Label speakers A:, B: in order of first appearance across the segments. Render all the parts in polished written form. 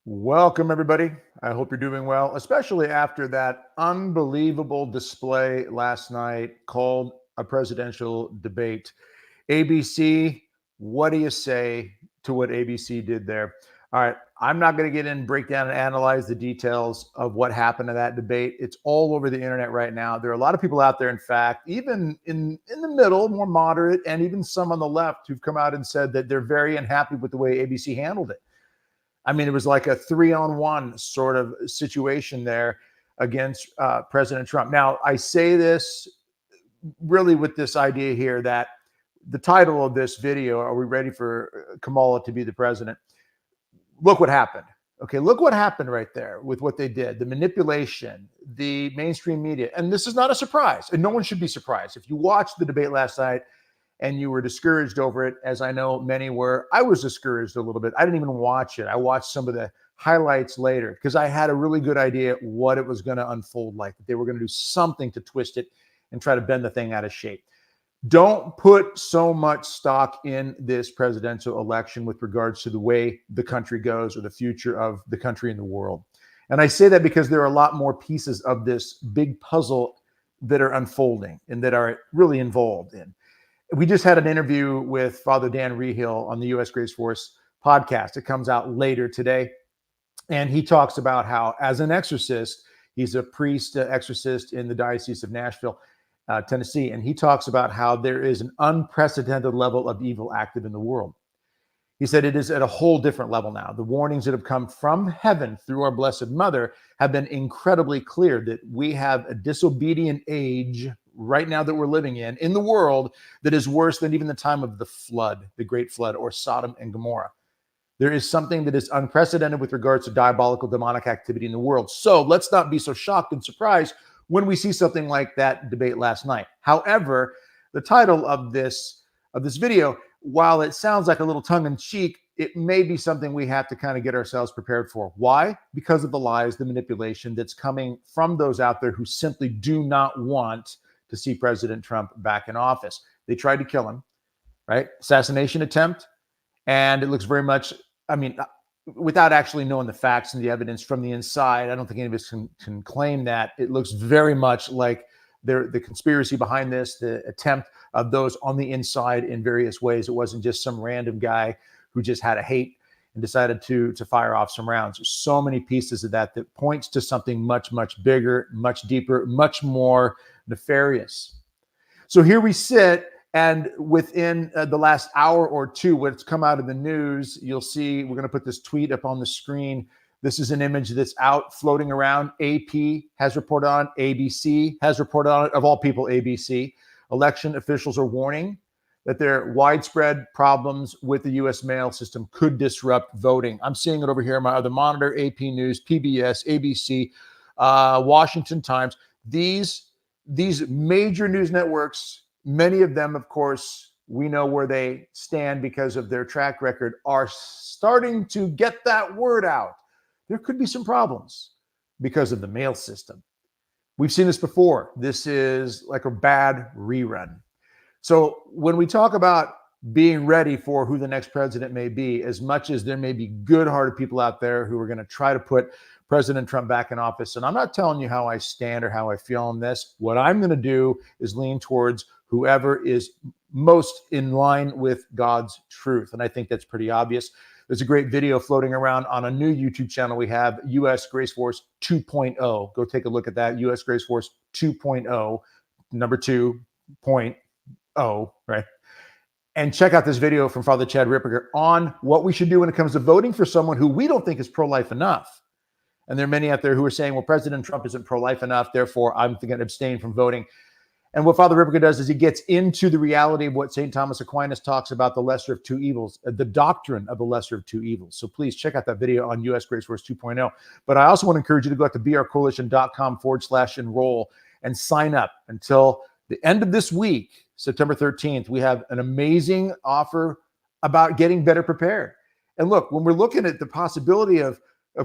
A: Welcome, everybody. I hope you're doing well, especially after that unbelievable display last night called a presidential debate. ABC, what do you say to what ABC did there? All right, I'm not going to get in, break down, and analyze the details of what happened to that debate. It's all over the internet right now. There are a lot of people out there, in fact, even in the middle, more moderate, and even some on the left who've come out and said that they're very unhappy with the way ABC handled it. I mean, it was like a 3-on-1 sort of situation there against President Trump. Now, I say this really with this idea here that the title of this video, are we ready for Kamala to be the president? Look what happened. Okay, look what happened right there with what they did, the manipulation, the mainstream media. And this is not a surprise, and no one should be surprised. If you watched the debate last night, and you were discouraged over it, as I know many were. I was discouraged a little bit. I didn't even watch it. I watched some of the highlights later because I had a really good idea what it was going to unfold like, that they were going to do something to twist it and try to bend the thing out of shape. Don't put so much stock in this presidential election with regards to the way the country goes or the future of the country and the world. And I say that because there are a lot more pieces of this big puzzle that are unfolding and that are really involved in. We just had an interview with Father Dan Rehill on the U.S. Grace Force podcast. It comes out later today. And he talks about how, as an exorcist, he's a priest, exorcist in the Diocese of Nashville, Tennessee. And he talks about how there is an unprecedented level of evil active in the world. He said it is at a whole different level now. The warnings that have come from heaven through our Blessed Mother have been incredibly clear that we have a disobedient age right now that we're living in the world that is worse than even the time of the flood, the great flood, or Sodom and Gomorrah. There is something that is unprecedented with regards to diabolical demonic activity in the world. So let's not be so shocked and surprised when we see something like that debate last night. However, the title of this video, while it sounds like a little tongue-in-cheek, it may be something we have to kind of get ourselves prepared for. Why? Because of the lies, the manipulation that's coming from those out there who simply do not want to see President Trump back in office. They tried to kill him, right? Assassination attempt. And it looks very much, I mean, without actually knowing the facts and the evidence from the inside, I don't think any of us can claim that. It looks very much like the conspiracy behind this, the attempt of those on the inside in various ways. It wasn't just some random guy who just had a hate and decided to fire off some rounds. There's so many pieces of that points to something much, much bigger, much deeper, much more nefarious. So here we sit, and within the last hour or two, what's come out of the news, you'll see, we're going to put this tweet up on the screen. This is an image that's out floating around. AP has reported on it. ABC has reported on it. Of all people, ABC. Election officials are warning that there are widespread problems with the U.S. mail system could disrupt voting. I'm seeing it over here on my other monitor, AP News, PBS, ABC, Washington Times. These major news networks, many of them, of course, we know where they stand because of their track record, are starting to get that word out. There could be some problems because of the mail system. We've seen this before. This is like a bad rerun. So when we talk about being ready for who the next president may be, as much as there may be good-hearted people out there who are going to try to put President Trump back in office, and I'm not telling you how I stand or how I feel on this. What I'm going to do is lean towards whoever is most in line with God's truth, and I think that's pretty obvious. There's a great video floating around on a new YouTube channel we have, U.S. Grace Force 2.0. Go take a look at that, U.S. Grace Force 2.0, number 2.0, right? And check out this video from Father Chad Ripperger on what we should do when it comes to voting for someone who we don't think is pro-life enough. And there are many out there who are saying, well, President Trump isn't pro-life enough, therefore I'm going to abstain from voting. And what Father Ripperger does is he gets into the reality of what St. Thomas Aquinas talks about, the lesser of two evils, the doctrine of the lesser of two evils. So please check out that video on U.S. Grace Force 2.0. But I also want to encourage you to go out to brcoalition.com/enroll and sign up until the end of this week, September 13th. We have an amazing offer about getting better prepared. And look, when we're looking at the possibility of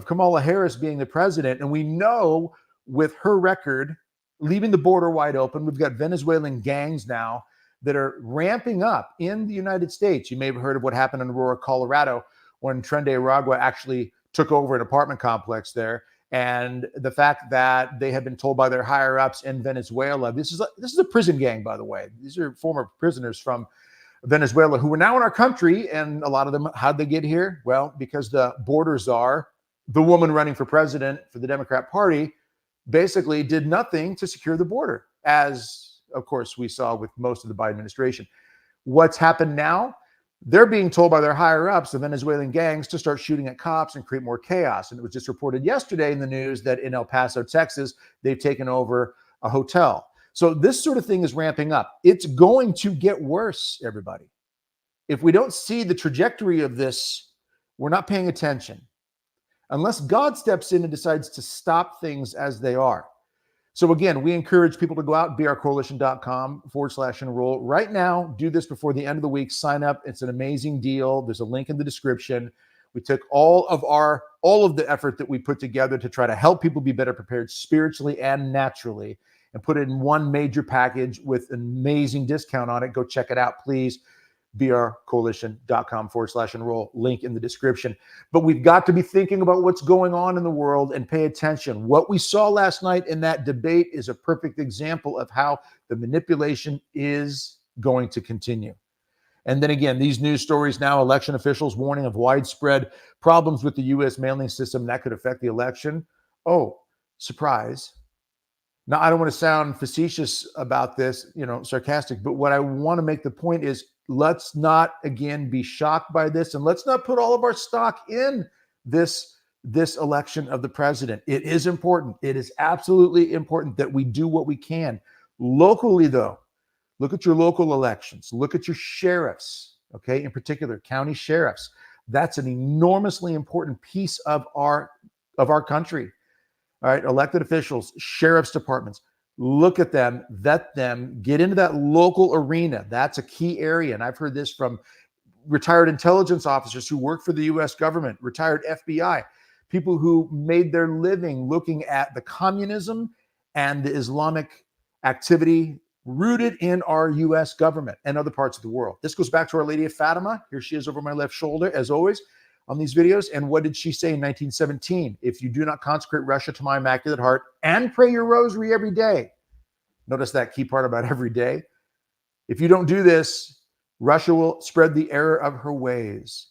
A: Kamala Harris being the president, and we know with her record, leaving the border wide open, we've got Venezuelan gangs now that are ramping up in the United States. You may have heard of what happened in Aurora, Colorado, when Tren de Aragua actually took over an apartment complex there. And the fact that they had been told by their higher ups in Venezuela, this is a prison gang, by the way. These are former prisoners from Venezuela who were now in our country. And a lot of them, how'd they get here? Well, because the border czar, the woman running for president for the Democrat Party, basically did nothing to secure the border, as, of course, we saw with most of the Biden administration. What's happened now? They're being told by their higher ups, the Venezuelan gangs, to start shooting at cops and create more chaos. And it was just reported yesterday in the news that in El Paso, Texas, they've taken over a hotel. So this sort of thing is ramping up. It's going to get worse, everybody. If we don't see the trajectory of this, we're not paying attention. Unless God steps in and decides to stop things as they are. So again, we encourage people to go out, brcoalition.com/enroll. Right now, do this before the end of the week. Sign up. It's an amazing deal. There's a link in the description. We took all of the effort that we put together to try to help people be better prepared spiritually and naturally, and put it in one major package with an amazing discount on it. Go check it out, please. brcoalition.com/enroll, link in the description. But we've got to be thinking about what's going on in the world and pay attention. What we saw last night in that debate is a perfect example of how the manipulation is going to continue. And then again, these news stories now, election officials warning of widespread problems with the U.S. mailing system that could affect the election. Oh, surprise. Now, I don't want to sound facetious about this, sarcastic, but what I want to make the point is, let's not, again, be shocked by this, and let's not put all of our stock in this election of the president. It is important. It is absolutely important that we do what we can. Locally, though, look at your local elections. Look at your sheriffs, okay, in particular, county sheriffs. That's an enormously important piece of our country. All right, elected officials, sheriff's departments, look at them, vet them, get into that local arena. That's a key area. And I've heard this from retired intelligence officers who work for the U.S. government, retired FBI, people who made their living looking at the communism and the Islamic activity rooted in our U.S. government and other parts of the world. This goes back to Our Lady of Fatima. Here she is over my left shoulder, as always, on these videos. And what did she say in 1917? If you do not consecrate Russia to my Immaculate Heart and pray your rosary every day. Notice that key part about every day. If you don't do this, Russia will spread the error of her ways.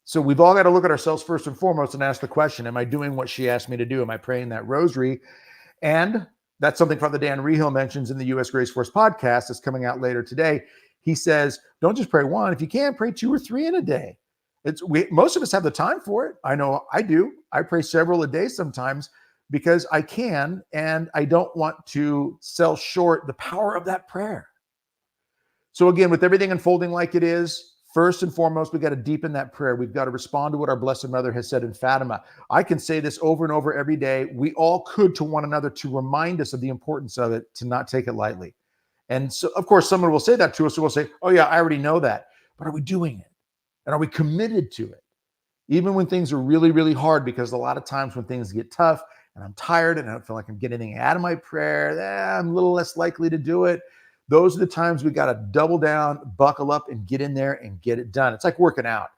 A: So we've all got to look at ourselves first and foremost and ask the question, am I doing what she asked me to do? Am I praying that rosary? And that's something Father Dan Rehill mentions in the U.S. Grace Force podcast that's coming out later today. He says, don't just pray one. If you can, pray 2 or 3 in a day. Most of us have the time for it. I know I do. I pray several a day sometimes because I can, and I don't want to sell short the power of that prayer. So again, with everything unfolding like it is, first and foremost, we got to deepen that prayer. We've got to respond to what our Blessed Mother has said in Fatima. I can say this over and over every day. We all could to one another to remind us of the importance of it, to not take it lightly. And so, of course, someone will say that to us, who will say, oh yeah, I already know that. But are we doing it? And are we committed to it? Even when things are really, really hard, because a lot of times when things get tough and I'm tired and I don't feel like I'm getting anything out of my prayer, I'm a little less likely to do it. Those are the times we got to double down, buckle up, and get in there and get it done. It's like working out.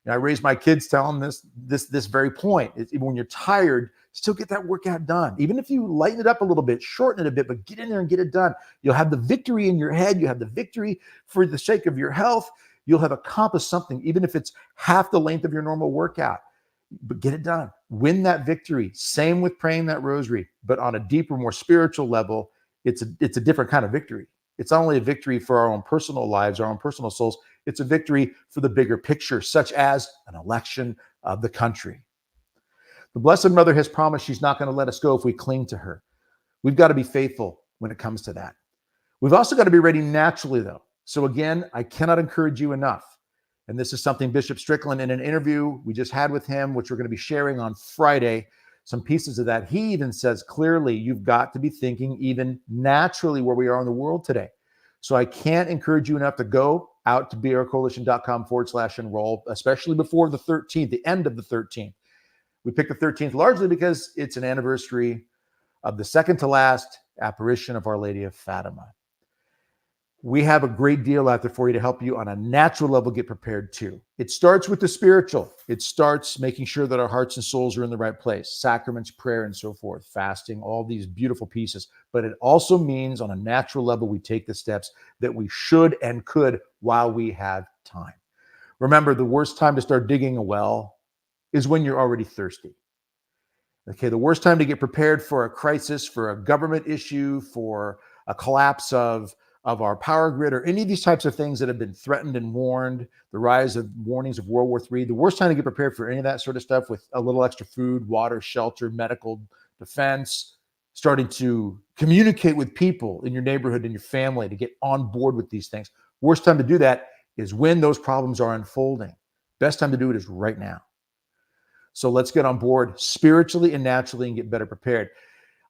A: I raised my kids telling them this very point. Even when you're tired, still get that workout done. Even if you lighten it up a little bit, shorten it a bit, but get in there and get it done. You'll have the victory in your head. You have the victory for the sake of your health. You'll have accomplished something, even if it's half the length of your normal workout. But get it done. Win that victory. Same with praying that rosary, but on a deeper, more spiritual level, it's a different kind of victory. It's not only a victory for our own personal lives, our own personal souls. It's a victory for the bigger picture, such as an election of the country. The Blessed Mother has promised she's not going to let us go if we cling to her. We've got to be faithful when it comes to that. We've also got to be ready naturally, though. So again, I cannot encourage you enough. And this is something Bishop Strickland, in an interview we just had with him, which we're going to be sharing on Friday, some pieces of that. He even says clearly, you've got to be thinking even naturally where we are in the world today. So I can't encourage you enough to go out to brcoalition.com/enroll, especially before the 13th, the end of the 13th. We picked the 13th largely because it's an anniversary of the second to last apparition of Our Lady of Fatima. We have a great deal out there for you to help you on a natural level get prepared too. It starts with the spiritual. It starts making sure that our hearts and souls are in the right place, sacraments, prayer, and so forth, fasting, all these beautiful pieces. But it also means on a natural level, we take the steps that we should and could while we have time. Remember, the worst time to start digging a well is when you're already thirsty. Okay, the worst time to get prepared for a crisis, for a government issue, for a collapse of our power grid, or any of these types of things that have been threatened and warned, the rise of warnings of World War III, the worst time to get prepared for any of that sort of stuff with a little extra food, water, shelter, medical defense, starting to communicate with people in your neighborhood and your family to get on board with these things. Worst time to do that is when those problems are unfolding. Best time to do it is right now. So let's get on board spiritually and naturally and get better prepared.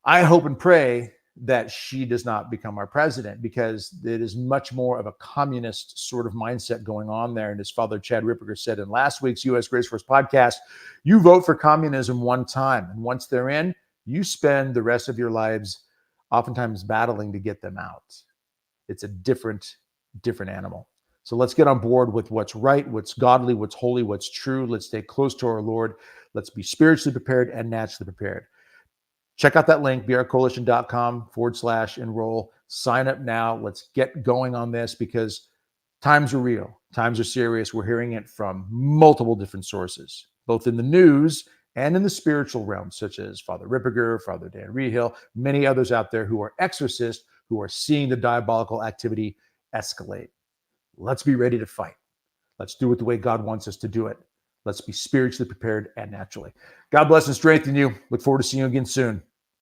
A: I hope and pray that she does not become our president, because it is much more of a communist sort of mindset going on there. And as Father Chad Ripperger said in last week's U.S. Grace Force podcast, you vote for communism one time. And once they're in, you spend the rest of your lives oftentimes battling to get them out. It's a different animal. So let's get on board with what's right, what's godly, what's holy, what's true. Let's stay close to our Lord. Let's be spiritually prepared and naturally prepared. Check out that link, brcoalition.com/enroll. Sign up now. Let's get going on this, because times are real. Times are serious. We're hearing it from multiple different sources, both in the news and in the spiritual realm, such as Father Ripperger, Father Dan Rehill, many others out there who are exorcists, who are seeing the diabolical activity escalate. Let's be ready to fight. Let's do it the way God wants us to do it. Let's be spiritually prepared and naturally. God bless and strengthen you. Look forward to seeing you again soon.